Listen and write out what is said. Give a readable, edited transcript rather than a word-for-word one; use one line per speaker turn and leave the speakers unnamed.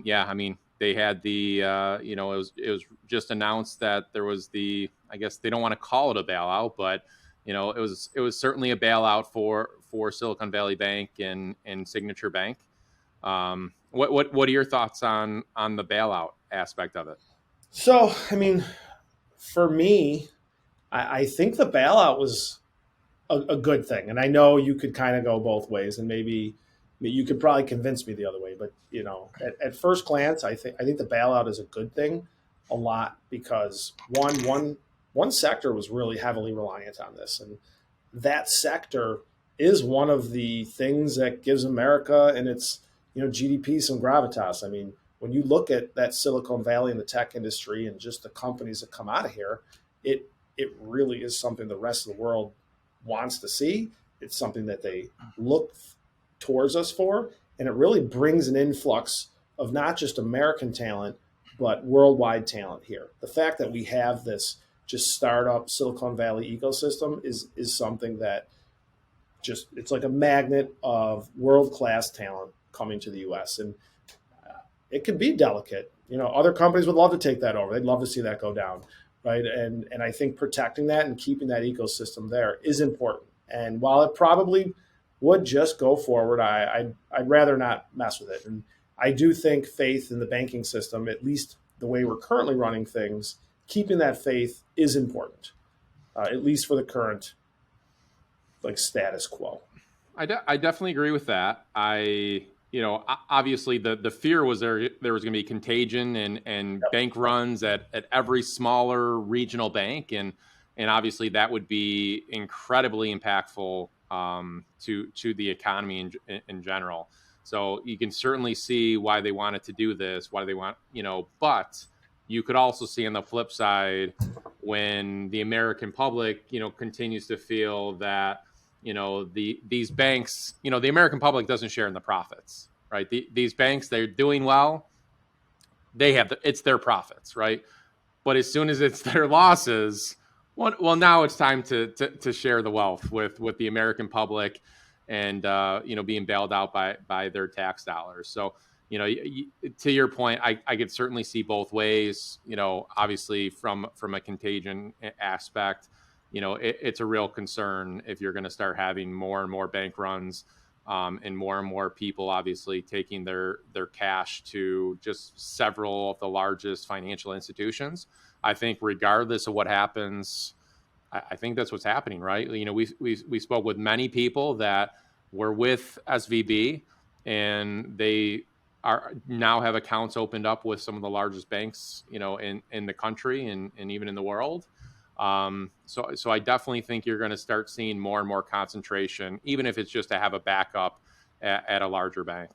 Yeah, I mean, they had it was just announced that there was I guess they don't want to call it a bailout, but it was certainly a bailout for Silicon Valley Bank and Signature Bank. What are your thoughts on the bailout aspect of it?
So, I mean, for me, I think the bailout was a good thing. And I know you could kind of go both ways, and maybe you could probably convince me the other way. But at first glance, I think the bailout is a good thing, a lot because one sector was really heavily reliant on this, and that sector is one of the things that gives America and its GDP some gravitas. I mean, when you look at that Silicon Valley and the tech industry and just the companies that come out of here, it really is something the rest of the world wants to see. It's something that they look towards us for, and it really brings an influx of not just American talent, but worldwide talent here. The fact that we have this just startup Silicon Valley ecosystem is something that just it's like a magnet of world class talent coming to the U.S. and it can be delicate. Other companies would love to take that over. They'd love to see that go down, right? And I think protecting that and keeping that ecosystem there is important. And while it probably would just go forward, I'd rather not mess with it. And I do think faith in the banking system, at least the way we're currently running things, keeping that faith is important, at least for the current status quo.
I definitely agree with that. Obviously the fear was there was going to be contagion and
Yep.
bank runs at every smaller regional bank, and obviously that would be incredibly impactful to the economy in general. So you can certainly see why they wanted to do this, why they want, but you could also see on the flip side when the American public, continues to feel that these banks, the American public doesn't share in the profits, right? These banks, they're doing well, it's their profits, right? But as soon as it's their losses, well, now it's time to share the wealth with the American public, and being bailed out by their tax dollars. So to your point, I could certainly see both ways. Obviously from a contagion aspect, it's a real concern if you're going to start having more and more bank runs, and more people obviously taking their cash to just several of the largest financial institutions. I think regardless of what happens, I think that's what's happening, right? We spoke with many people that were with SVB, and they are now have accounts opened up with some of the largest banks, in the country and even in the world. So I definitely think you're going to start seeing more and more concentration, even if it's just to have a backup at a larger bank.